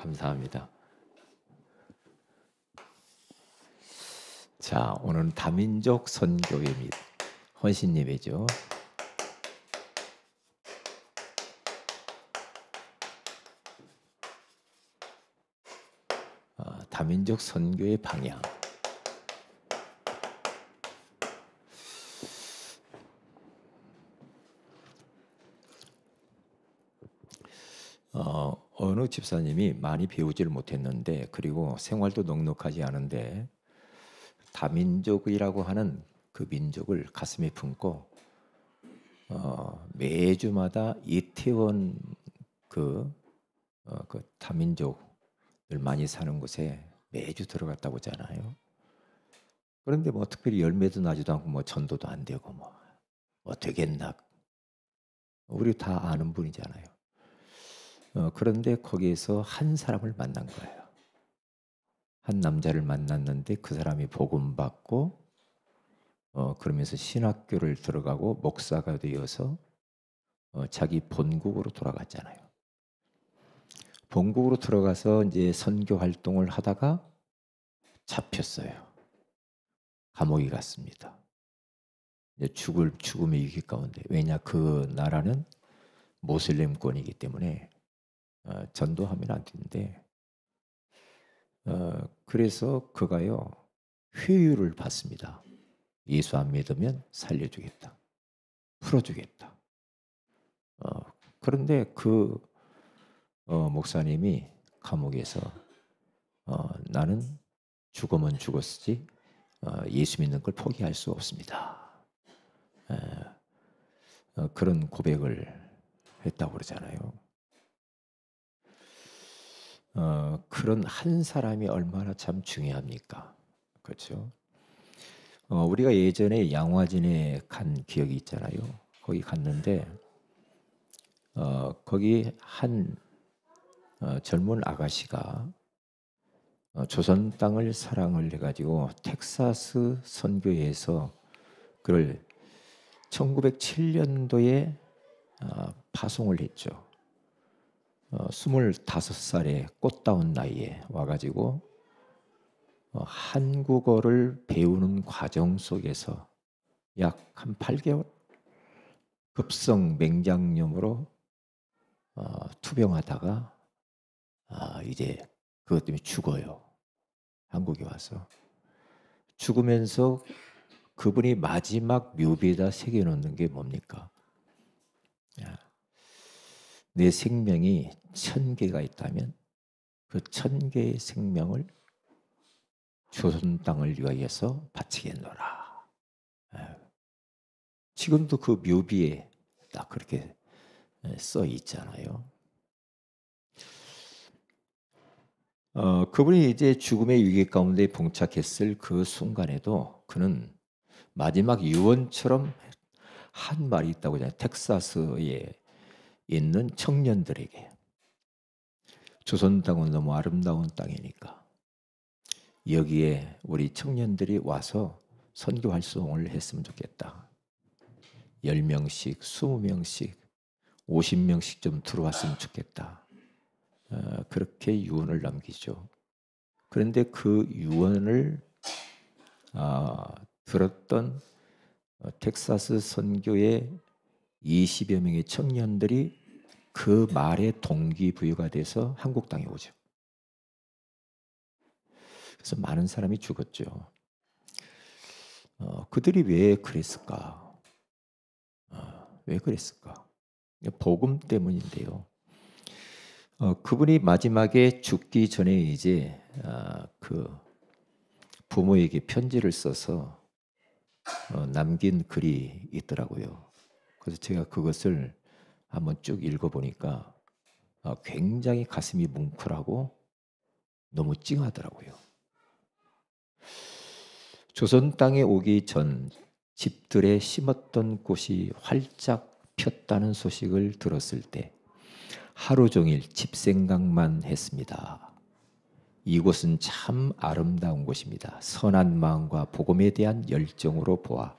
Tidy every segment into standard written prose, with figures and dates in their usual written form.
감사합니다. 자, 오늘은 다민족 선교회 및 헌신 예배죠. 다민족 선교의 방향. 어느 집사님이 많이 배우지를 못했는데, 그리고 생활도 넉넉하지 않은데 다민족이라고 하는 그 민족을 가슴에 품고 매주마다 이태원 그 다민족들 많이 사는 곳에 매주 들어갔다고 하잖아요. 그런데 뭐 특별히 열매도 나지도 않고 뭐 전도도 안 되고 뭐 되겠나? 우리 다 아는 분이잖아요. 그런데 거기에서 한 사람을 만난 거예요. 한 남자를 만났는데 그 사람이 복음 받고 그러면서 신학교를 들어가고 목사가 되어서 자기 본국으로 돌아갔잖아요. 본국으로 들어가서 이제 선교 활동을 하다가 잡혔어요. 감옥에 갔습니다. 이제 죽음의 위기 가운데. 왜냐, 그 나라는 모슬렘권이기 때문에 전도하면 안 되는데, 그래서 그가요 회유를 받습니다. 예수 안 믿으면 살려주겠다, 풀어주겠다. 그런데 그 목사님이 감옥에서 나는 죽으면 죽었지 예수 믿는 걸 포기할 수 없습니다. 그런 고백을 했다고 그러잖아요. 그런 한 사람이 얼마나 참 중요합니까? 그렇죠? 우리가 예전에 양화진에 간 기억이 있잖아요. 거기 갔는데 거기 한 젊은 아가씨가 조선 땅을 사랑을 해가지고 텍사스 선교회에서 그걸 1907년도에 파송을 했죠. 25살의 꽃다운 나이에 와가지고 한국어를 배우는 과정 속에서 약 한 8개월 급성 맹장염으로 투병하다가 이제 그것 때문에 죽어요. 한국에 와서 죽으면서 그분이 마지막 묘비에다 새겨놓는 게 뭡니까? 내 생명이 1000개가 있다면 그 1000개의 생명을 조선 땅을 위하여서 바치겠노라. 지금도 그 묘비에 딱 그렇게 써 있잖아요. 그분이 이제 죽음의 위기 가운데 봉착했을 그 순간에도 그는 마지막 유언처럼 한 말이 있다고 하잖아요. 텍사스에 있는 청년들에게 조선 땅은 너무 아름다운 땅이니까 여기에 우리 청년들이 와서 선교 활동을 했으면 좋겠다. 10명씩, 20명씩, 50명씩 좀 들어왔으면 좋겠다. 그렇게 유언을 남기죠. 그런데 그 유언을 들었던 텍사스 선교의 20여 명의 청년들이 그 말에 동기부여가 돼서 한국 땅에 오죠. 그래서 많은 사람이 죽었죠. 그들이 왜 그랬을까? 왜 그랬을까? 복음 때문인데요. 그분이 마지막에 죽기 전에 이제 그 부모에게 편지를 써서 남긴 글이 있더라고요. 그래서 제가 그것을 한번 쭉 읽어보니까 굉장히 가슴이 뭉클하고 너무 찡하더라고요. 조선 땅에 오기 전 집들에 심었던 꽃이 활짝 폈다는 소식을 들었을 때 하루 종일 집 생각만 했습니다. 이곳은 참 아름다운 곳입니다. 선한 마음과 복음에 대한 열정으로 보아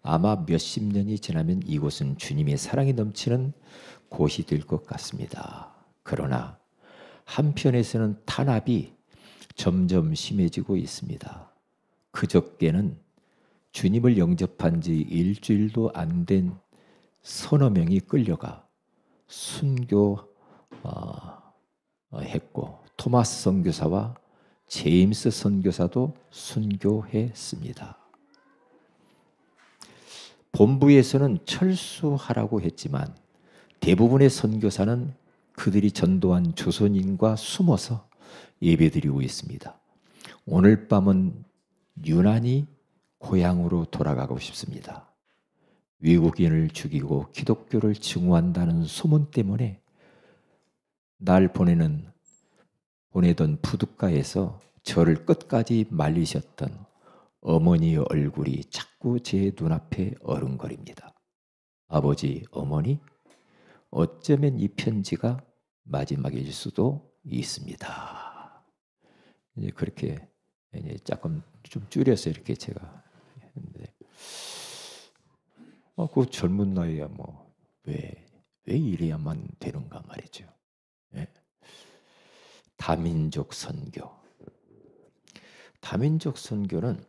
아마 몇십 년이 지나면 이곳은 주님의 사랑이 넘치는 곳이 될 것 같습니다. 그러나 한편에서는 탄압이 점점 심해지고 있습니다. 그저께는 주님을 영접한 지 일주일도 안 된 서너 명이 끌려가 순교했고 토마스 선교사와 제임스 선교사도 순교했습니다. 본부에서는 철수하라고 했지만 대부분의 선교사는 그들이 전도한 조선인과 숨어서 예배드리고 있습니다. 오늘 밤은 유난히 고향으로 돌아가고 싶습니다. 외국인을 죽이고 기독교를 증오한다는 소문 때문에 날 보내던 부둣가에서 저를 끝까지 말리셨던 어머니의 얼굴이 자꾸 제 눈앞에 어른거립니다. 아버지, 어머니, 어쩌면 이 편지가 마지막일 수도 있습니다. 이제 그렇게 이제 조금 좀 줄여서 이렇게 제가 했는데, 그 젊은 나이에 왜 이래야만 되는가 말이죠. 예. 다민족 선교. 다민족 선교는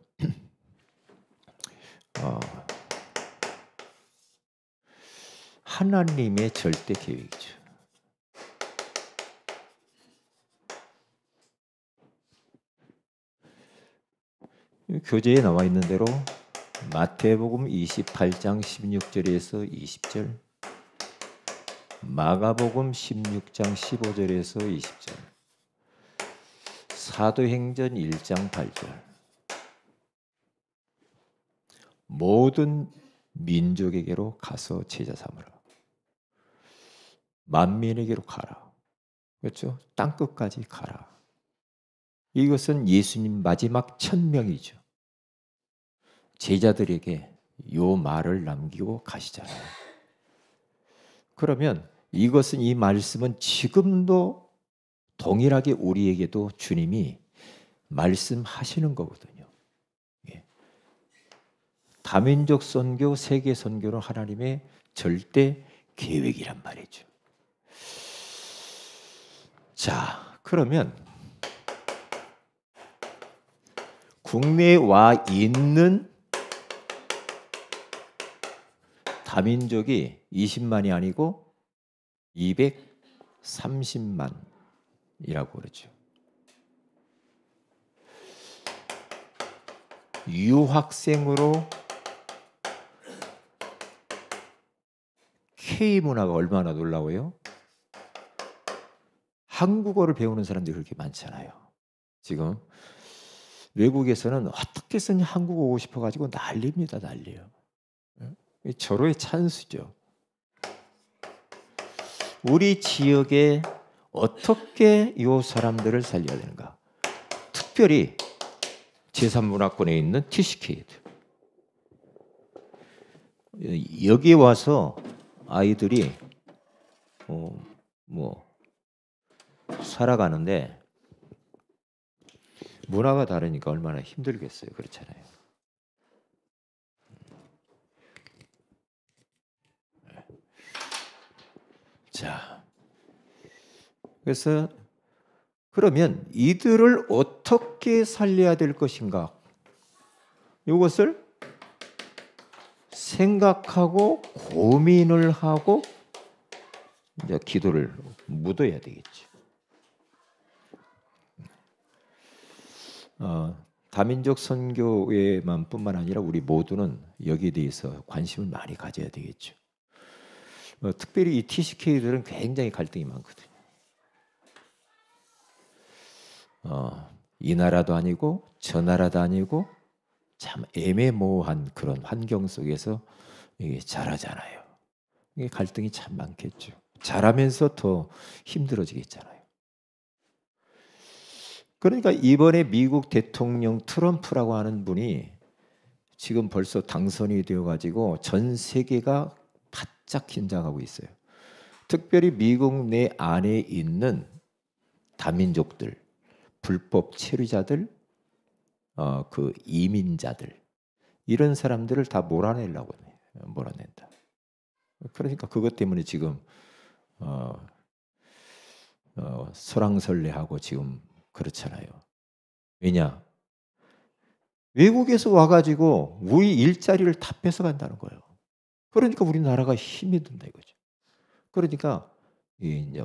하나님의 절대 계획이죠. 교재에 나와 있는 대로 마태복음 28장 16절에서 20절, 마가복음 16장 15절에서 20절, 사도행전 1장 8절, 모든 민족에게로 가서 제자 삼으라. 만민에게로 가라. 그렇죠? 땅끝까지 가라. 이것은 예수님 마지막 천명이죠. 제자들에게 요 말을 남기고 가시잖아요. 그러면 이 말씀은 지금도 동일하게 우리에게도 주님이 말씀하시는 거거든요. 예. 다민족 선교, 세계 선교는 하나님의 절대 계획이란 말이죠. 자, 그러면 국내에 와 있는 다민족이 20만이 아니고 230만이라고 그러죠. 유학생으로 K문화가 얼마나 놀라워요? 한국어를 배우는 사람들이 그렇게 많잖아요. 지금 외국에서는 어떻게 해서든 한국어 오고 싶어가지고 난리입니다. 난리예요. 절호의 찬스죠. 우리 지역에 어떻게 이 사람들을 살려야 되는가? 특별히 제3문화권에 있는 TCK들. 여기 와서 아이들이 살아가는데 문화가 다르니까 얼마나 힘들겠어요. 그렇잖아요. 자, 그래서 그러면 이들을 어떻게 살려야 될 것인가? 이것을 생각하고 고민을 하고 이제 기도를 묻어야 되겠죠. 다민족 선교에만 뿐만 아니라 우리 모두는 여기에 대해서 관심을 많이 가져야 되겠죠. 특별히 이 TCK들은 굉장히 갈등이 많거든요. 이 나라도 아니고 저 나라도 아니고 참 애매모호한 그런 환경 속에서 이게 자라잖아요. 이게 갈등이 참 많겠죠. 자라면서 더 힘들어지겠잖아요. 그러니까 이번에 미국 대통령 트럼프라고 하는 분이 지금 벌써 당선이 되어가지고 전 세계가 바짝 긴장하고 있어요. 특별히 미국 내 안에 있는 다민족들, 불법 체류자들, 그 이민자들 이런 사람들을 다 몰아내려고 해요. 몰아낸다. 그러니까 그것 때문에 지금 설왕설래하고 지금 그렇잖아요. 왜냐? 외국에서 와가지고 우리 일자리를 다 뺏어간다는 거예요. 그러니까 우리나라가 힘이 든다 이거죠. 그러니까 이제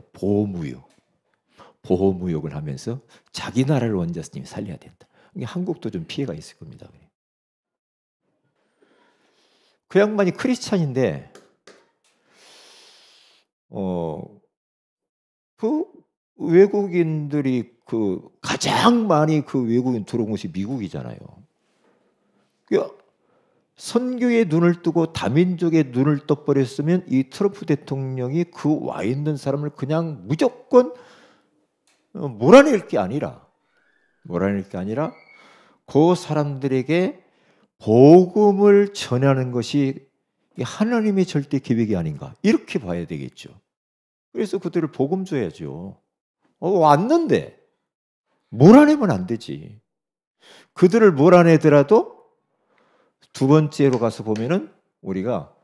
보호무역을 하면서 자기 나라를 원자스님이 살려야 된다. 한국도 좀 피해가 있을 겁니다. 그 양반이 크리스찬인데 그 외국인들이 가장 많이 외국인 들어온 곳이 미국이잖아요. 선교에 눈을 뜨고 다민족에 눈을 떠버렸으면 이 트럼프 대통령이 그 와 있는 사람을 그냥 무조건 몰아낼 게 아니라 그 사람들에게 복음을 전하는 것이 하나님의 절대 계획이 아닌가 이렇게 봐야 되겠죠. 그래서 그들을 복음 줘야죠. 왔는데 몰아내면 안 되지. 그들을 몰아내더라도 두 번째로 가서 보면은 우리가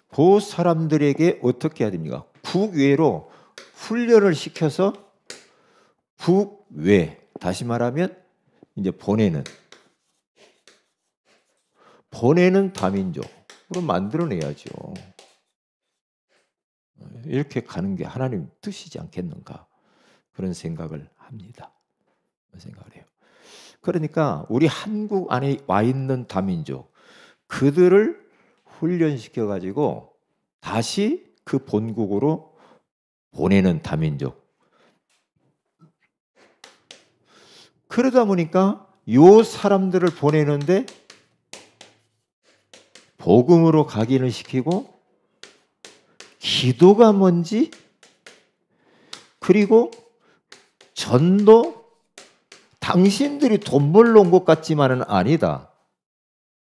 그 사람들에게 어떻게 해야 됩니까? 국외로 훈련을 시켜서 국외, 다시 말하면 이제 보내는 다민족으로 만들어내야죠. 이렇게 가는 게 하나님 뜻이지 않겠는가 그런 생각을 합니다. 생각을 해요. 그러니까 우리 한국 안에 와 있는 다민족 그들을 훈련시켜 가지고 다시 그 본국으로 보내는 다민족. 그러다 보니까 요 사람들을 보내는데 복음으로 각인을 시키고 기도가 뭔지 그리고 전도 당신들이 돈 벌러 온 것 같지만은 아니다.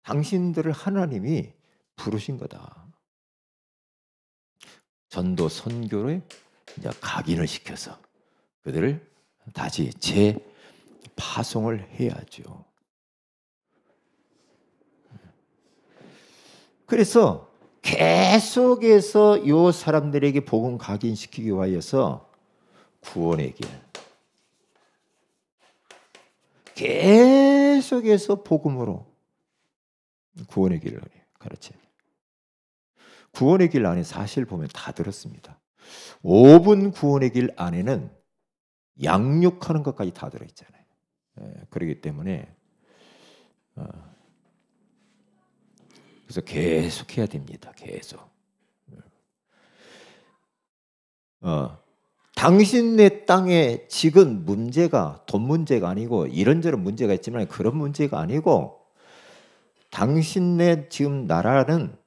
당신들을 하나님이 부르신 거다. 전도 선교를 이제 각인을 시켜서 그들을 다시 재파송을 해야죠. 그래서 계속해서 이 사람들에게 복음 각인시키기 위하여서 구원의 길 계속해서 복음으로 구원의 길을 가르쳐요. 구원의 길 안에 사실 보면 다 들었습니다. 5분 구원의 길 안에는 양육하는 것까지 다 들어있잖아요. 그렇기 때문에 그래서 계속 해야 됩니다. 계속. 당신네 땅에 지금 문제가 돈 문제가 아니고 이런저런 문제가 있지만 그런 문제가 아니고 당신네 지금 나라는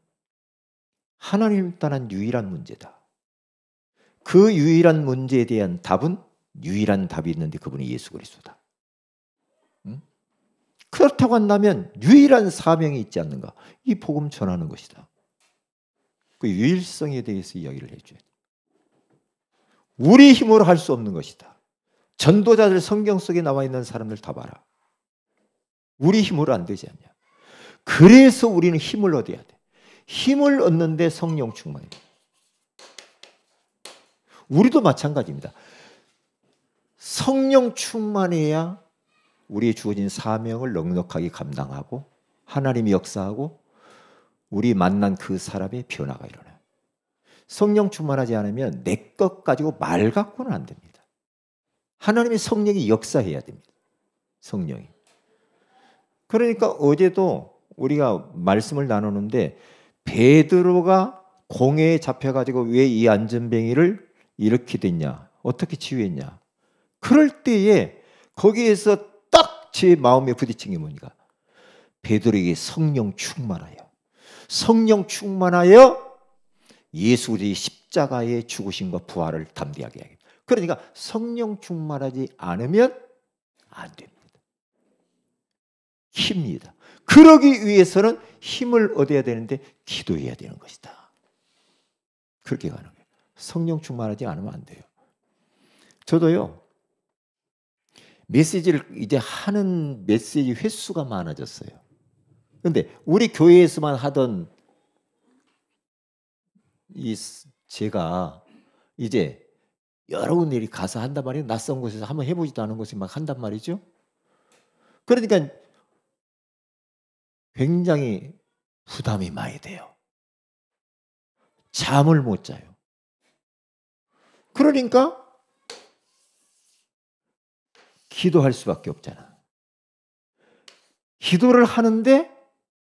하나님 따른 유일한 문제다. 그 유일한 문제에 대한 답은 유일한 답이 있는데 그분이 예수 그리스도다. 그렇다고 한다면 유일한 사명이 있지 않는가? 이 복음 전하는 것이다. 그 유일성에 대해서 이야기를 해줘야 돼. 우리 힘으로 할 수 없는 것이다. 전도자들 성경 속에 나와 있는 사람들 다 봐라. 우리 힘으로 안 되지 않냐. 그래서 우리는 힘을 얻어야 돼. 힘을 얻는데 성령 충만이야. 우리도 마찬가지입니다. 성령 충만해야 우리의 주어진 사명을 넉넉하게 감당하고 하나님이 역사하고 우리 만난 그 사람의 변화가 일어나요. 성령 충만하지 않으면 내 것 가지고 말 갖고는 안 됩니다. 하나님의 성령이 역사해야 됩니다. 성령이. 그러니까 어제도 우리가 말씀을 나누는데 베드로가 공회에 잡혀가지고 왜 이 안전뱅이를 이렇게 됐냐? 어떻게 치유했냐? 그럴 때에 거기에서 딱 제 마음에 부딪힌 게 뭡니까? 베드로에게 성령 충만하여 예수 그리스도의 십자가의 죽으심과 부활을 담대하게 하겠다. 그러니까 성령 충만하지 않으면 안 됩니다. 힘입니다. 그러기 위해서는 힘을 얻어야 되는데 기도해야 되는 것이다. 그렇게 가는 거예요. 성령 충만하지 않으면 안 돼요. 저도요. 메시지를 이제 하는 메시지 횟수가 많아졌어요. 그런데 우리 교회에서만 하던 제가 이제 여러 군데 가서 한단 말이에요. 낯선 곳에서 한번 해보지도 않은 곳에 막 한단 말이죠. 그러니까 굉장히 부담이 많이 돼요. 잠을 못 자요. 그러니까 기도할 수밖에 없잖아. 기도를 하는데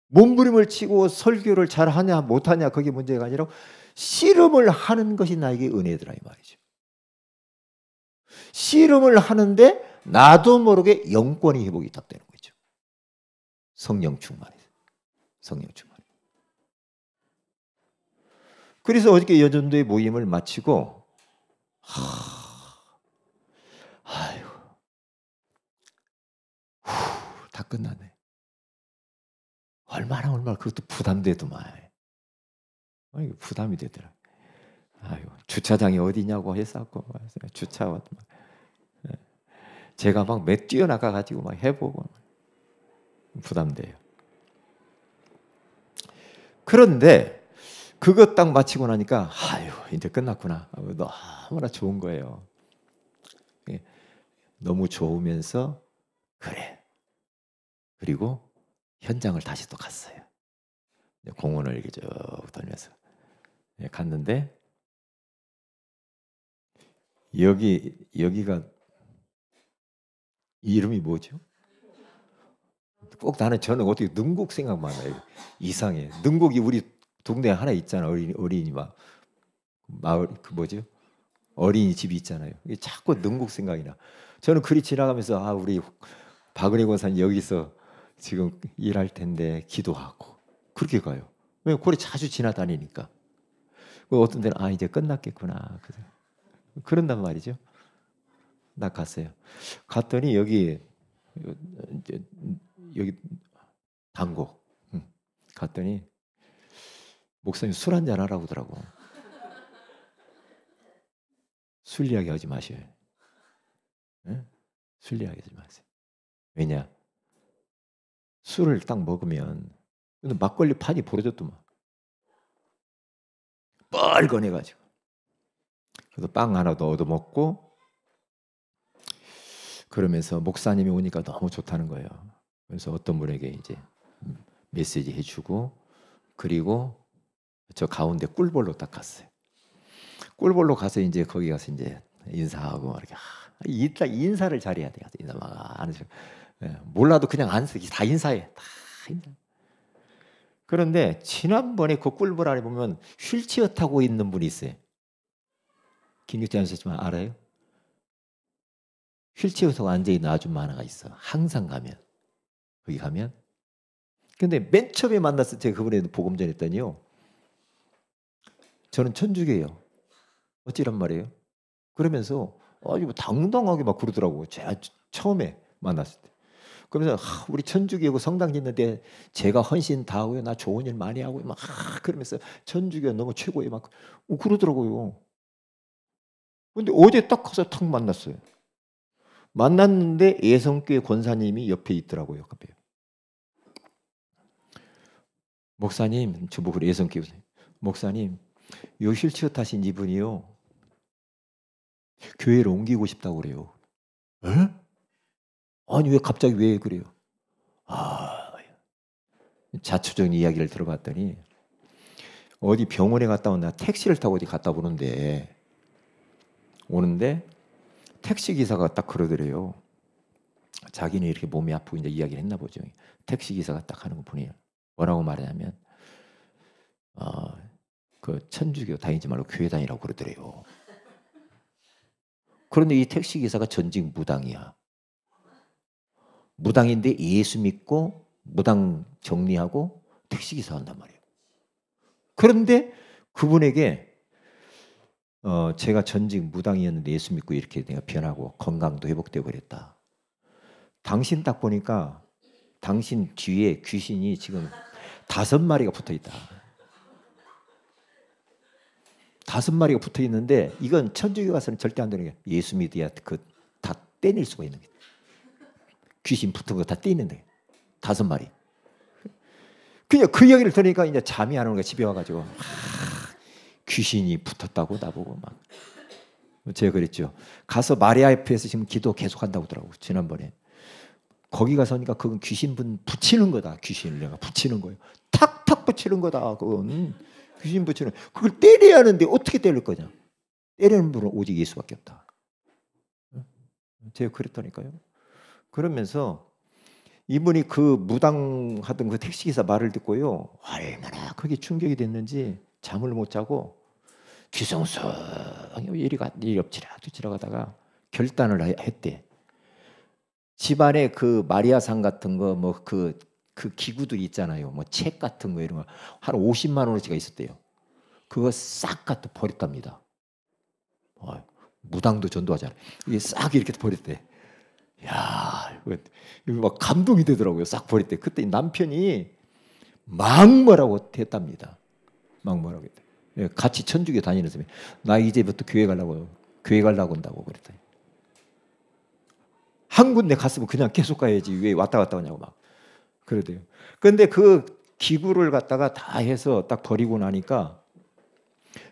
몸부림을 치고 설교를 잘하냐 못하냐 그게 문제가 아니라 씨름을 하는 것이 나에게 은혜더라 이 말이죠. 씨름을 하는데 나도 모르게 영권이 회복이 딱 되는 거죠. 성령 충만해서. 성령 충만. 그래서 어저께 여전도의 모임을 마치고 아유, 다 끝났네. 얼마나 그것도 부담되더만. 부담이 되더라. 아유, 주차장이 어디냐고 했었고 주차 제가 막 뛰어나가 가지고 막 해보고 부담돼요. 그런데 그거 딱 마치고 나니까 아유 이제 끝났구나. 너무나 좋은 거예요. 너무 좋으면서 그래. 그리고 현장을 다시 또 갔어요. 공원을 이렇게 쭉 돌면서 갔는데 여기가 이름이 뭐죠? 꼭 저는 어떻게 능곡 생각만 해요. 이상해. 능곡이 우리 동네에 하나 있잖아. 어린이 막 마을 뭐죠? 어린이집이 있잖아요. 자꾸 능곡 생각이 나. 저는 그리 지나가면서 우리 박은혜 권사님 여기서 지금 일할 텐데 기도하고 그렇게 가요. 왜 거기 자주 지나다니니까. 어떤 데는 이제 끝났겠구나. 그런단 말이죠. 나 갔어요. 갔더니 여기 단곡 갔더니 목사님 술 한잔 하라고 하더라고. 술 이야기 하지 마셔요. 네? 술 이야기 하지 마세요. 왜냐? 술을 딱 먹으면 막걸리 판이 벌어졌더만. 뻘건해가지고. 그래서 빵 하나 더 얻어먹고 그러면서 목사님이 오니까 너무 좋다는 거예요. 그래서 어떤 분에게 이제 메시지 해주고 그리고 저 가운데 꿀벌로 딱 갔어요. 꿀벌로 가서 이제 거기 가서 이제 인사하고 이렇게 인사를 잘해야 돼요. 인사 막 안 해서 몰라도 그냥 다 인사해. 다 인사. 그런데 지난번에 그 꿀벌 안에 보면 휠체어 타고 있는 분이 있어요. 김육재 선생님 알아요? 휠체어 타고 앉아있는 아줌마 하나가 있어. 항상 가면. 거기 가면. 근데 맨 처음에 만났을 때 그분에도 복음 전했더니요. 저는 천주교예요. 어찌란 말이에요? 그러면서 아주 당당하게 막 그러더라고요. 제가 처음에 만났을 때. 그러면서 우리 천주교고 성당 짓는데 제가 헌신 다 하고요. 나 좋은 일 많이 하고요. 막 그러면서 천주교 너무 최고예요. 막 그러더라고요. 근데 어제 딱 가서 탁 만났어요. 만났는데 예성교회 권사님이 옆에 있더라고요. 옆에. 목사님, 저보고 예성교회 목사님, 요 휠체어 타신 이분이요. 교회를 옮기고 싶다고 그래요. 에? 아니 왜 갑자기 왜 그래요? 자초적인 이야기를 들어봤더니 어디 병원에 갔다 온다 택시를 타고 어디 갔다 오는데 택시 기사가 딱 그러더래요. 자기는 이렇게 몸이 아프고 이제 이야기를 했나 보죠. 택시 기사가 딱 하는 거 보니 뭐라고 말하냐면 그 천주교 다니지 말고 교회 다니라고 그러더래요. 그런데 이 택시 기사가 전직 무당이야. 무당인데 예수 믿고 무당 정리하고 택시 기사 한단 말이에요. 그런데 그분에게 제가 전직 무당이었는데 예수 믿고 이렇게 내가 변하고 건강도 회복되고 그랬다. 당신 딱 보니까 당신 뒤에 귀신이 지금 5마리가 붙어 있다. 5마리가 붙어 있는데 이건 천주교 가서는 절대 안 되는 게 예수 믿어야 다 떼낼 수가 있는 게 귀신 붙은 거 다 떼는데 5마리. 그냥 그 이야기를 들으니까 이제 잠이 안 오는 거야. 집에 와가지고 귀신이 붙었다고 나보고 막 제가 그랬죠. 가서 마리아 앞에서 지금 기도 계속 한다고 하더라고. 지난번에. 거기 가서니까 그건 귀신분 붙이는 거다. 귀신을 내가 붙이는 거예요. 탁탁 붙이는 거다. 그건 귀신 붙이는. 그걸 때려야 하는데 어떻게 때릴 거냐. 때리는 분은 오직 예수밖에 없다. 제가 그랬다니까요. 그러면서 이분이 그 무당하던 그 택시기사 말을 듣고요. 얼마나 그게 충격이 됐는지 잠을 못 자고 귀성성이 이리 엎치락 뒤치락 하다가 결단을 했대. 집안에 그 마리아상 같은 거 뭐 그 기구들 있잖아요. 뭐 책 같은 거 이런 거 한 50만 원어치가 있었대요. 그거 싹 갖다 버렸답니다. 무당도 전도하잖아요. 이게 싹 이렇게 버렸대. 야, 이거 막 감동이 되더라고요. 싹 버릴 때. 그때 남편이 막 뭐라고 했답니다. 막 뭐라고 했대. 같이 천주교 다니는 사람이 나 이제부터 교회 가려고 한다고 그랬더니 한 군데 갔으면 그냥 계속 가야지 왜 왔다 갔다 하냐고 막 그러대요. 그런데 그 기구를 갖다가 다 해서 딱 버리고 나니까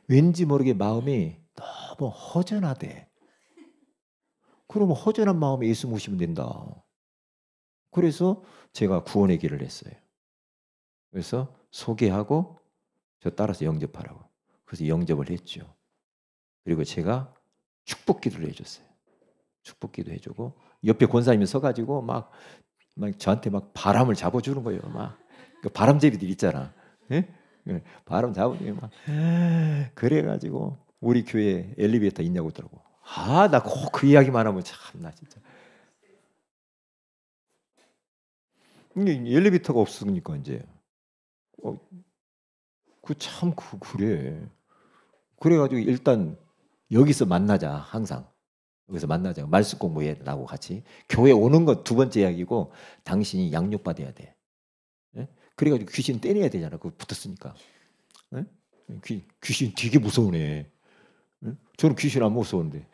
왠지 모르게 마음이 너무 허전하대. 그러면 허전한 마음에 예수 모시면 된다. 그래서 제가 구원의 길을 했어요. 그래서 소개하고 저 따라서 영접하라고. 그래서 영접을 했죠. 그리고 제가 축복 기도를 해줬어요. 축복 기도 해주고 옆에 권사님이 서가지고 막 저한테 막 바람을 잡아주는 거예요. 막 그 바람제비들 있잖아. 예? 바람 잡아주고 막 그래가지고 우리 교회 엘리베이터 있냐고 하더라고. 나 꼭 그 이야기만 하면 참나 진짜. 엘리베이터가 없으니까 이제 그래. 그래가지고 일단 여기서 만나자 항상. 여기서 만나자. 말씀 공부해 나하고 같이. 교회 오는 건 두 번째 이야기고 당신이 양육받아야 돼. 예? 그래가지고 귀신 때려야 되잖아. 그거 붙었으니까. 예? 귀신 되게 무서우네. 예? 저는 귀신 안 무서운데.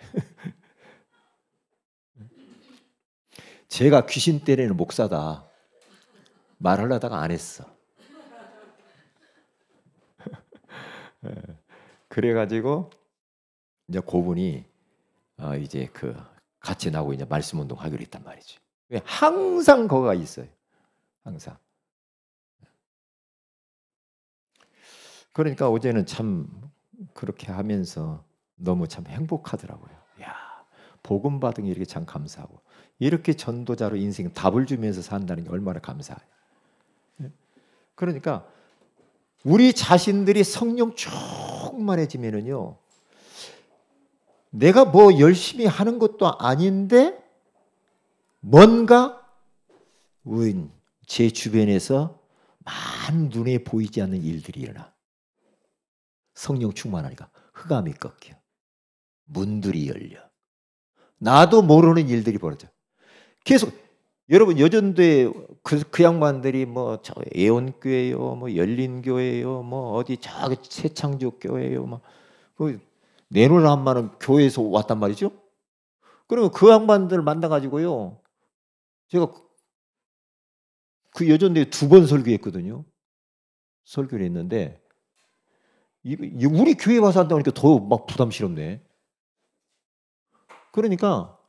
제가 귀신 때리는 목사다. 말하려다가 안 했어. 그래가지고 이제 그분이 이제 그 같이 나오고 이제 말씀 운동 하기로 했단 말이죠. 항상 거가 있어요. 항상. 그러니까 어제는 참 그렇게 하면서 너무 참 행복하더라고요. 야, 복음 받은 게 이렇게 참 감사하고 이렇게 전도자로 인생 답을 주면서 산다는 게 얼마나 감사해요. 그러니까 우리 자신들이 성령 충만해지면은요. 내가 뭐 열심히 하는 것도 아닌데 뭔가 제 주변에서 많은 눈에 보이지 않는 일들이 일어나. 성령 충만하니까 흑암이 꺾여. 문들이 열려. 나도 모르는 일들이 벌어져. 계속 여러분 여전도에 그 양반들이 뭐 저 애원교회요, 뭐 열린교회요, 뭐 어디 저 새창조교회요, 막 그 내놓을 한마는 교회에서 왔단 말이죠. 그러면 그 양반들 만나가지고요, 제가 그 여전도에 2번 설교했거든요. 설교를 했는데 우리 교회 와서 한다고 하니까 더 막 부담스럽네. 그러니까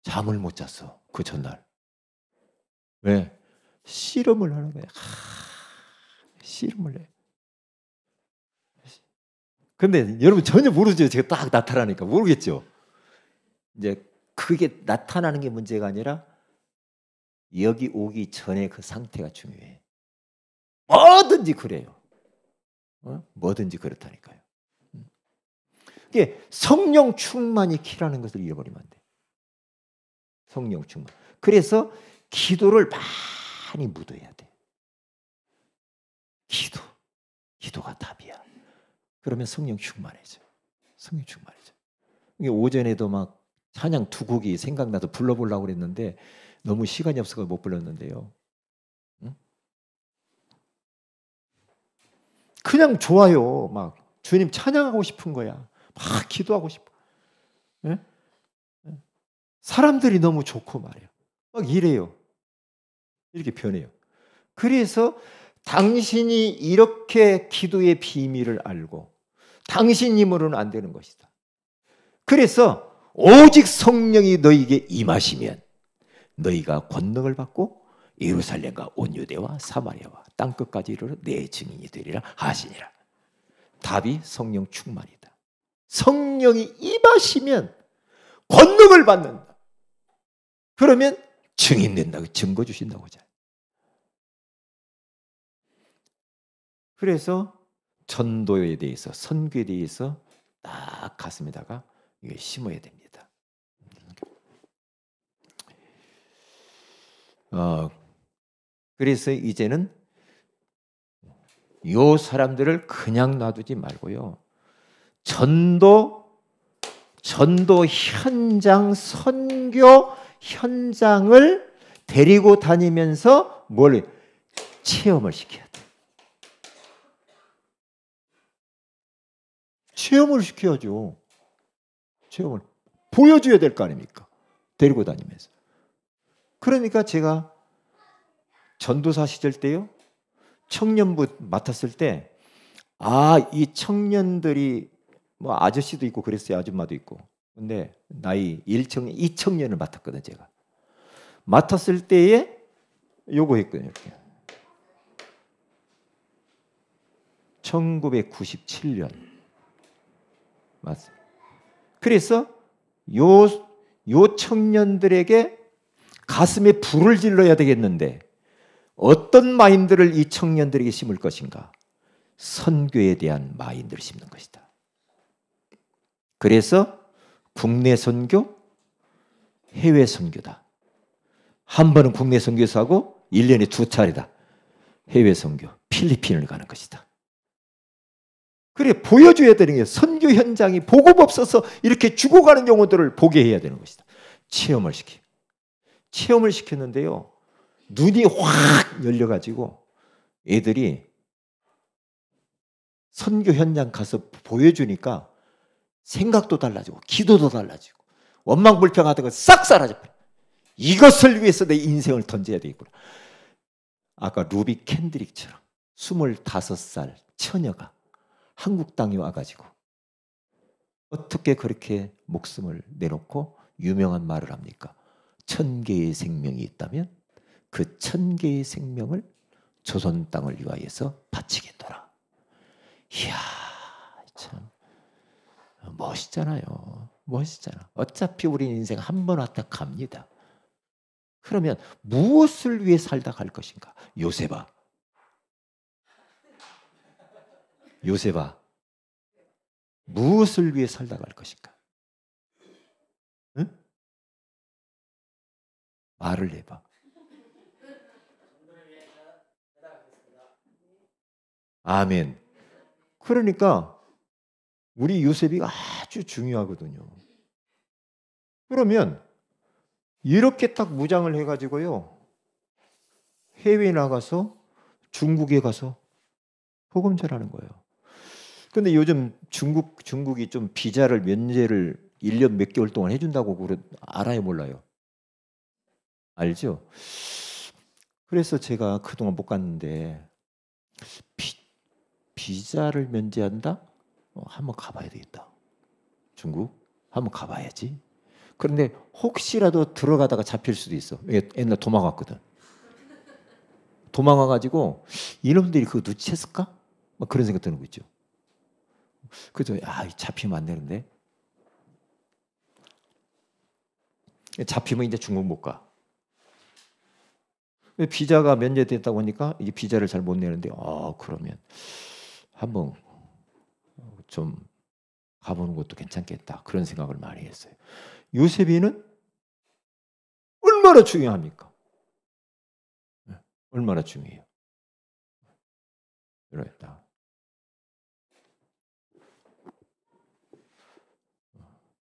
잠을 못 잤어. 그 전날. 왜? 씨름을 하는 거야. 씨름을 해. 근데 여러분 전혀 모르죠. 제가 딱 나타나니까. 모르겠죠. 이제 그게 나타나는 게 문제가 아니라 여기 오기 전에 그 상태가 중요해. 뭐든지 그래요. 뭐든지 그렇다니까요. 이게 성령 충만이 키라는 것을 잃어버리면 안 돼. 성령 충만. 그래서 기도를 많이 묻어야 돼. 기도가 답이야. 그러면 성령 충만해져. 성령 충만해져. 이게 오전에도 막 찬양 2곡이 생각나서 불러보려고 그랬는데 너무 시간이 없어서 못 불렀는데요. 응? 그냥 좋아요. 막 주님 찬양하고 싶은 거야. 막 기도하고 싶어. 예? 사람들이 너무 좋고 말이에요. 막 이래요. 이렇게 변해요. 그래서 당신이 이렇게 기도의 비밀을 알고 당신 힘으로는 안 되는 것이다. 그래서 오직 성령이 너희에게 임하시면 너희가 권능을 받고 예루살렘과 온 유대와 사마리아와 땅끝까지 이르러 내 증인이 되리라 하시니라. 답이 성령 충만이다. 성령이 임하시면 권능을 받는다. 그러면 증인된다고, 증거 주신다고 하잖아요. 그래서 전도에 대해서, 선교에 대해서 딱 가슴에다가 이게 심어야 됩니다. 그래서 이제는 요 사람들을 그냥 놔두지 말고요. 전도 현장, 선교 현장을 데리고 다니면서 뭘 체험을 시켜야 돼. 체험을 시켜야죠. 체험을 보여줘야 될 거 아닙니까? 데리고 다니면서. 그러니까 제가 전도사 시절 때요, 청년부 맡았을 때, 이 청년들이 뭐 아저씨도 있고 그랬어요. 아줌마도 있고. 근데 나이 1청년, 2청년을 맡았거든. 제가 맡았을 때에 요거 했거든요. 이렇게. 1997년 맞습니다. 그래서 요 청년들에게 가슴에 불을 질러야 되겠는데 어떤 마인드를 이 청년들에게 심을 것인가? 선교에 대한 마인드를 심는 것이다. 그래서 국내 선교, 해외 선교다. 한 번은 국내 선교에서 하고 1년에 2차례다. 해외 선교, 필리핀을 가는 것이다. 그래, 보여줘야 되는 게 선교 현장이 복음 없어서 이렇게 죽어가는 영혼들을 보게 해야 되는 것이다. 체험을 시켜. 체험을 시켰는데요, 눈이 확 열려가지고 애들이 선교 현장 가서 보여주니까 생각도 달라지고 기도도 달라지고 원망불평하던 거 싹 사라져버려. 이것을 위해서 내 인생을 던져야 되겠구나. 아까 루비 캔드릭처럼 25살 처녀가 한국 땅에 와가지고 어떻게 그렇게 목숨을 내놓고 유명한 말을 합니까? 1000개의 생명이 있다면 그 1000개의 생명을 조선 땅을 위하여서 바치겠노라. 이야, 참 멋있잖아요. 멋있잖아. 어차피 우리 인생 한 번 왔다 갑니다. 그러면 무엇을 위해 살다 갈 것인가? 요셉아, 무엇을 위해 살다 갈 것인가? 응? 말을 해봐. 아멘. 그러니까 우리 요셉이 아주 중요하거든요. 그러면 이렇게 딱 무장을 해가지고요, 해외에 나가서 중국에 가서 복음 전하는 거예요. 근데 요즘 중국이 좀 비자를 면제를 1년 몇 개월 동안 해준다고 알아요, 몰라요? 알죠? 그래서 제가 그동안 못 갔는데 비자를 면제한다? 한번 가봐야 되겠다. 중국 한번 가봐야지. 그런데 혹시라도 들어가다가 잡힐 수도 있어. 옛날 도망갔거든. 도망가가지고 이놈들이 그거 눈치챘을까? 막 그런 생각 드는 거 있죠. 그래서 잡히면 안 되는데, 잡히면 이제 중국 못 가. 비자가 면제됐다고 하니까 이게 비자를 잘 못 내는데, 그러면 한번 좀 가보는 것도 괜찮겠다. 그런 생각을 많이 했어요. 요셉이는 얼마나 중요합니까? 얼마나 중요해요. 그렇다.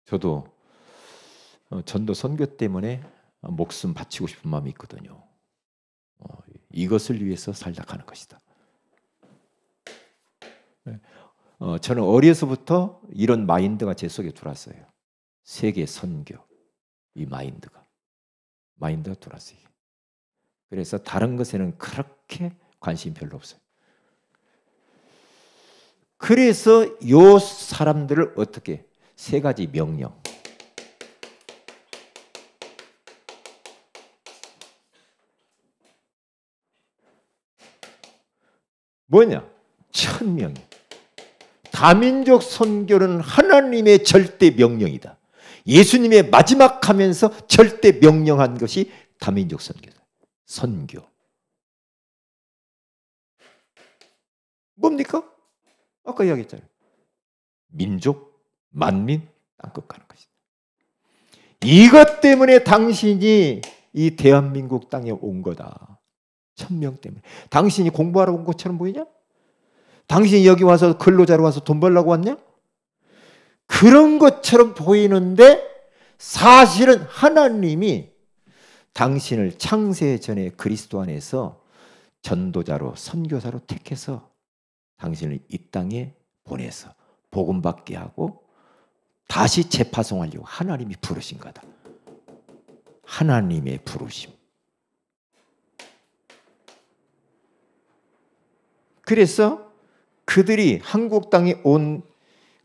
저도 전도 선교 때문에 목숨 바치고 싶은 마음이 있거든요. 이것을 위해서 살다 가는 것이다. 저는 어려서부터 이런 마인드가 제 속에 들어왔어요. 세계 선교, 이 마인드가 들어왔어요. 그래서 다른 것에는 그렇게 관심이 별로 없어요. 그래서 요 사람들을 어떻게 세 가지 명령. 뭐냐? 천명. 다민족 선교는 하나님의 절대 명령이다. 예수님의 마지막 하면서 절대 명령한 것이 다민족 선교다. 선교. 뭡니까? 아까 이야기했잖아요. 민족, 만민, 땅끝 가는 것이다. 이것 때문에 당신이 이 대한민국 땅에 온 거다. 천명 때문에. 당신이 공부하러 온 것처럼 보이냐? 당신이 여기 와서 근로자로 와서 돈 벌려고 왔냐? 그런 것처럼 보이는데 사실은 하나님이 당신을 창세 전에 그리스도 안에서 전도자로 선교사로 택해서 당신을 이 땅에 보내서 복음 받게 하고 다시 재파송하려고 하나님이 부르신 거다. 하나님의 부르심. 그래서 그들이 한국 땅에 온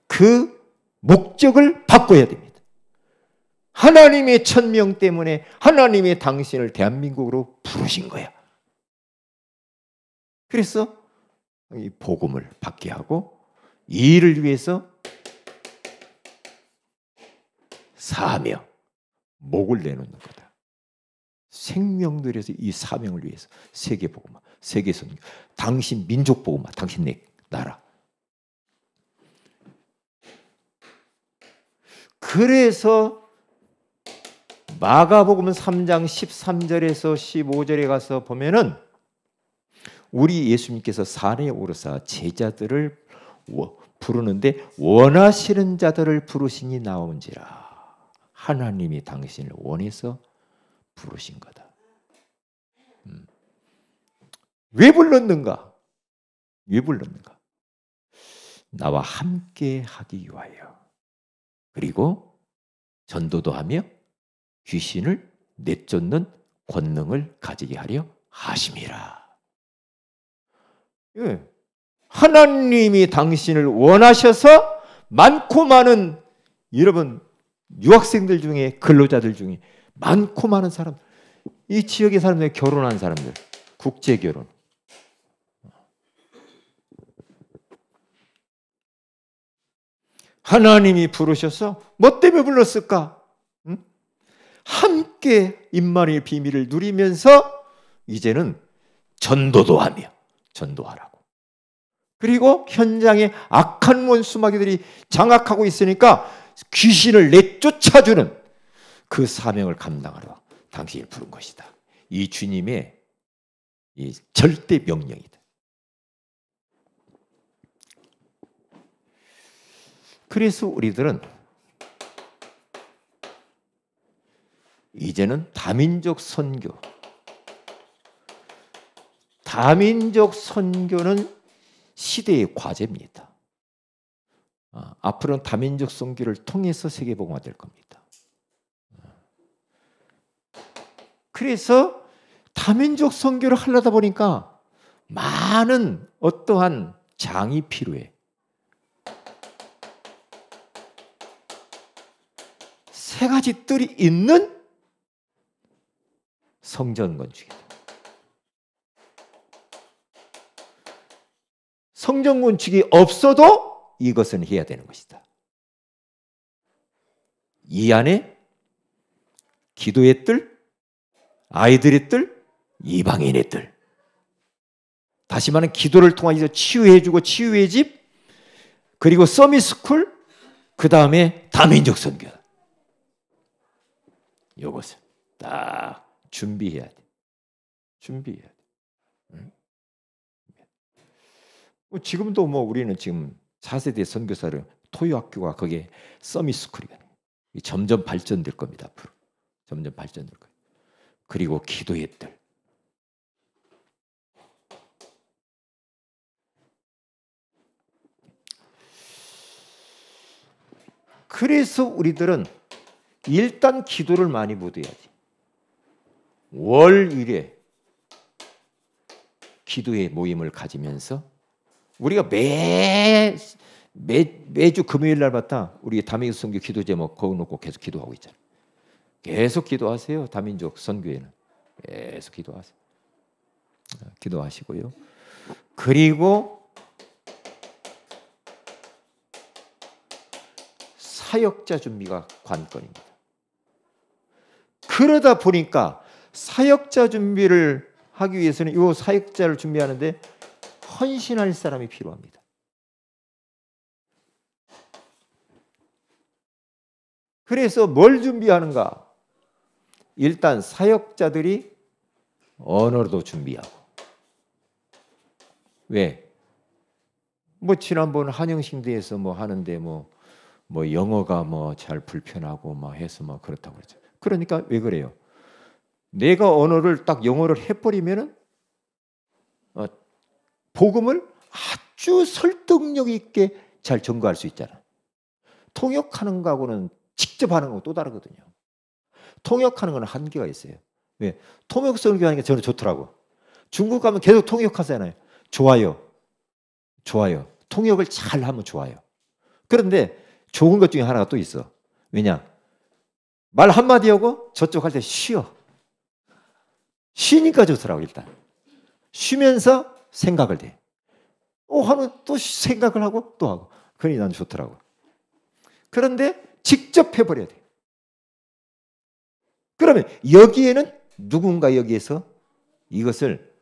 그 목적을 바꿔야 됩니다. 하나님의 천명 때문에 하나님의 당신을 대한민국으로 부르신 거야. 그래서 이 복음을 받게 하고 이 일을 위해서 사명, 목을 내놓는 거다. 생명 들여서 이 사명을 위해서 세계 복음화, 세계 선교, 당신 민족 복음화, 당신 내 나라. 그래서 마가복음 3장 13절에서 15절에 가서 보면은 우리 예수님께서 산에 오르사 제자들을 부르는데 원하시는 자들을 부르시니 나온지라. 하나님이 당신을 원해서 부르신 거다. 왜 불렀는가? 왜 불렀는가? 나와 함께 하기 위하여. 그리고 전도도 하며 귀신을 내쫓는 권능을 가지게 하려 하심이라. 예. 하나님이 당신을 원하셔서 많고 많은 여러분 유학생들 중에 근로자들 중에 많고 많은 사람, 이 지역의 사람들, 결혼한 사람들, 국제 결혼. 하나님이 부르셔서 뭐 때문에 불렀을까? 응? 함께 임마누엘 비밀을 누리면서 이제는 전도도 하며 전도하라고. 그리고 현장에 악한 원수마귀들이 장악하고 있으니까 귀신을 내쫓아주는 그 사명을 감당하러 당신을 부른 것이다. 이 주님의 이 절대 명령이다. 그래서 우리들은 이제는 다민족 선교, 다민족 선교는 시대의 과제입니다. 앞으로는 다민족 선교를 통해서 세계복음화 될 겁니다. 그래서 다민족 선교를 하려다 보니까 많은 어떠한 장이 필요해. 세 가지 뜰이 있는 성전 건축이다. 성전 건축이 없어도 이것은 해야 되는 것이다. 이 안에 기도의 뜰, 아이들의 뜰, 이방인의 뜰. 다시 말하면 기도를 통해서 치유해주고 치유의 집, 그리고 서밋스쿨, 그 다음에 다민족 선교다. 이것을 딱 준비해야 돼. 준비해야 돼. 응? 지금도 뭐 우리는 지금 4세대 선교사를 토요학교가 거기에 서밋스쿨이가 점점 발전될 겁니다. 앞으로 점점 발전될 거예요. 그리고 기도의 뜰. 그래서 우리들은 일단 기도를 많이 묻어야지. 월 1회 기도의 모임을 가지면서 우리가 매주 금요일 날마다 우리 다민족 선교 기도 제목 거기 놓고 계속 기도하고 있잖아요. 계속 기도하세요. 다민족 선교회는 계속 기도하세요. 기도하시고요. 그리고 사역자 준비가 관건입니다. 그러다 보니까 사역자 준비를 하기 위해서는 이 사역자를 준비하는데 헌신할 사람이 필요합니다. 그래서 뭘 준비하는가? 일단 사역자들이 언어도 준비하고. 왜? 뭐 지난번 한영신대에서 뭐 하는데 뭐 영어가 뭐 잘 불편하고 막 해서 막 그렇다고 그랬죠. 그러니까 왜 그래요? 내가 언어를 딱 영어를 해버리면은 복음을 아주 설득력 있게 잘 전거할 수 있잖아. 통역하는 거하고는 직접 하는 거 또 다르거든요. 통역하는 건 한계가 있어요. 왜? 통역 설교하는 게 저는 좋더라고. 중국 가면 계속 통역하잖아요. 좋아요. 좋아요. 통역을 잘 하면 좋아요. 그런데 좋은 것 중에 하나가 또 있어. 왜냐? 말 한마디 하고 저쪽 할 때 쉬어. 쉬니까 좋더라고. 일단 쉬면서 생각을 해. 하면 또 생각을 하고 또 하고. 그러니 난 좋더라고. 그런데 직접 해버려야 돼. 그러면 여기에는 누군가 여기에서 이것을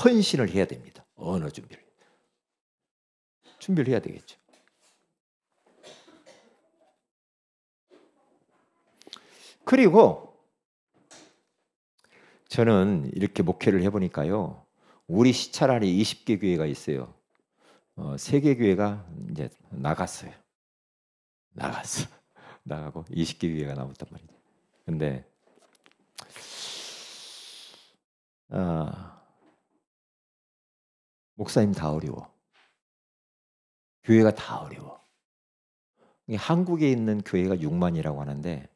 헌신을 해야 됩니다. 언어 준비를 해야 되겠죠. 그리고 저는 이렇게 목회를 해보니까요, 우리 시찰 안에 20개 교회가 있어요. 3개 교회가 이제 나갔어요. 나가고 20개 교회가 남았단 말이죠. 근데 목사님 다 어려워. 교회가 다 어려워. 한국에 있는 교회가 6만이라고 하는데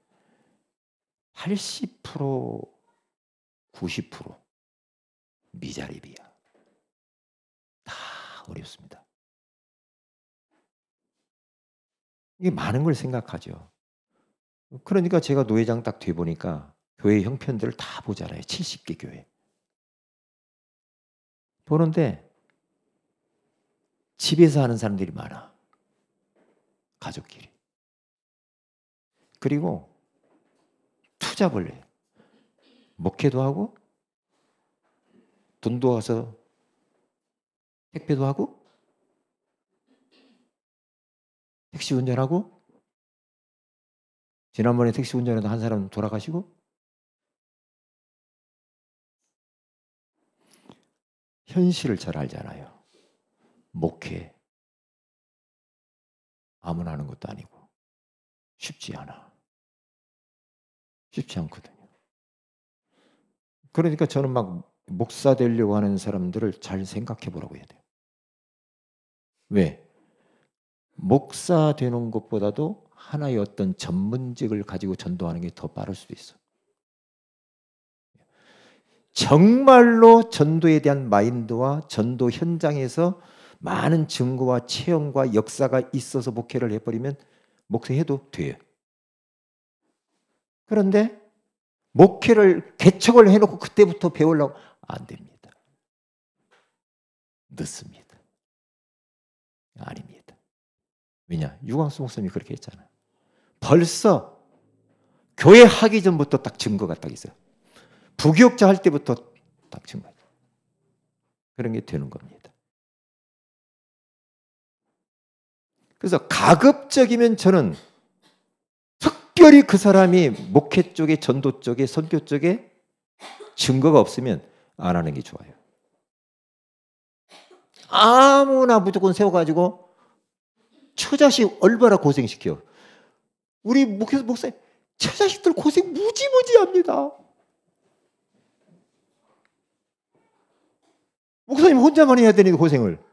80% 90% 미자립이야. 다 어렵습니다. 이게 많은 걸 생각하죠. 그러니까 제가 노회장 딱 돼보니까 교회 형편들을 다 보잖아요. 70개 교회. 보는데 집에서 하는 사람들이 많아. 가족끼리. 그리고 투잡을 해. 목회도 하고 돈도 와서 택배도 하고 택시 운전하고 지난번에 택시 운전하다 한 사람 돌아가시고 현실을 잘 알잖아요. 목회 아무나 하는 것도 아니고 쉽지 않아. 쉽지 않거든요. 그러니까 저는 막 목사 되려고 하는 사람들을 잘 생각해 보라고 해야 돼요. 왜? 목사 되는 것보다도 하나의 어떤 전문직을 가지고 전도하는 게 더 빠를 수도 있어. 정말로 전도에 대한 마인드와 전도 현장에서 많은 증거와 체험과 역사가 있어서 목회를 해버리면 목회해도 돼요. 그런데 목회를 개척을 해놓고 그때부터 배우려고 안 됩니다. 늦습니다. 아닙니다. 왜냐? 유광수 목사님이 그렇게 했잖아요. 벌써 교회 하기 전부터 딱 증거가 딱 있어요. 부교육자 할 때부터 딱 증거. 그런 게 되는 겁니다. 그래서 가급적이면 저는 특별히 그 사람이 목회 쪽에, 전도 쪽에, 선교 쪽에 증거가 없으면 안 하는 게 좋아요. 아무나 무조건 세워가지고 처자식 얼마나 고생시켜. 우리 목사님 처자식들 고생 무지무지합니다. 목사님 혼자만 해야 되는 고생을.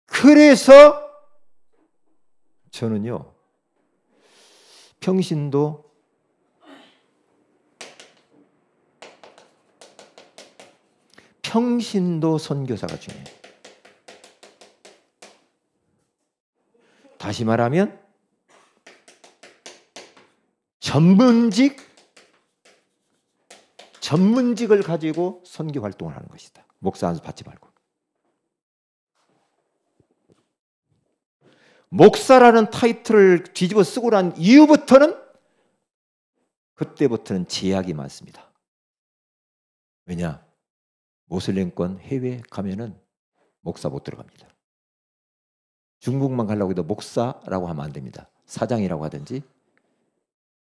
그래서 저는요, 평신도 평신도 선교사가 중요해요. 다시 말하면 전문직을 가지고 선교 활동을 하는 것이다. 목사 안수 받지 말고. 목사라는 타이틀을 뒤집어 쓰고 난 이후부터는 그때부터는 제약이 많습니다. 왜냐? 모슬렘권 해외 가면은 목사 못 들어갑니다. 중국만 가려고 해도 목사라고 하면 안 됩니다. 사장이라고 하든지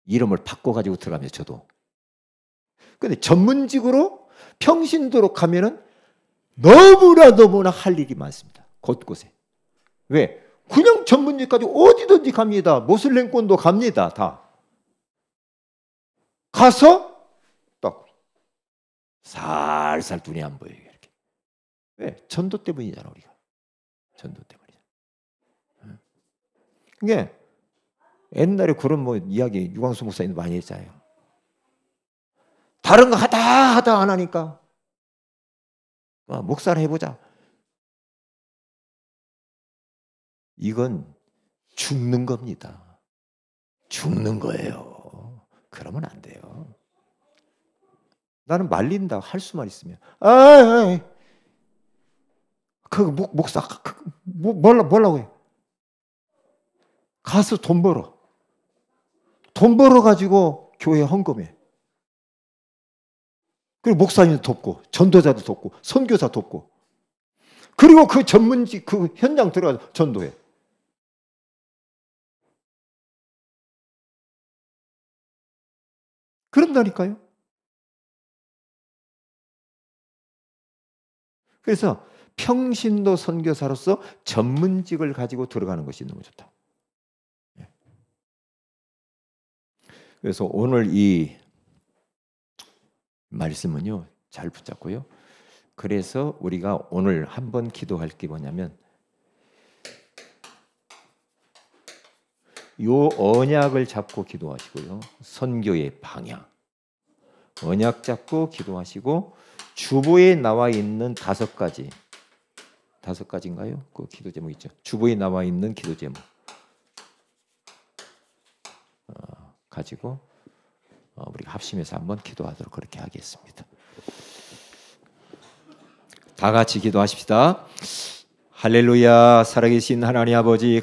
이름을 바꿔가지고 들어가면 저도. 근데 전문직으로 평신도로 가면은 너무나 할 일이 많습니다. 곳곳에. 왜? 그냥 전문직 가지고 어디든지 갑니다. 모슬렘권도 갑니다. 다. 가서 딱 살살 눈이 안 보여요. 이렇게. 왜? 전도 때문이잖아 우리가. 전도 때문이잖아. 이게 옛날에 그런 뭐 이야기 유광수 목사님도 많이 했잖아요. 다른 거 하다 안 하니까 목사를 해보자. 이건 죽는 겁니다. 죽는 거예요. 그러면 안 돼요. 나는 말린다 할 수만 있으면 목사 뭐라고 해? 가서 돈 벌어 가지고 교회 헌금해. 그리고 목사님도 돕고 전도자도 돕고 선교사 돕고 그리고 그 전문직 그 현장 들어가서 전도해. 그런다니까요. 그래서 평신도 선교사로서 전문직을 가지고 들어가는 것이 너무 좋다. 그래서 오늘 이 말씀은요, 잘 붙잡고요. 그래서 우리가 오늘 한번 기도할 게 뭐냐면 요 언약을 잡고 기도하시고요. 선교의 방향. 언약 잡고 기도하시고 주보에 나와 있는 5가지인가요? 그 기도 제목 있죠. 주보에 나와 있는 기도 제목 가지고 우리가 합심해서 한번 기도하도록 그렇게 하겠습니다. 다 같이 기도하십시다. 할렐루야. 살아계신 하나님 아버지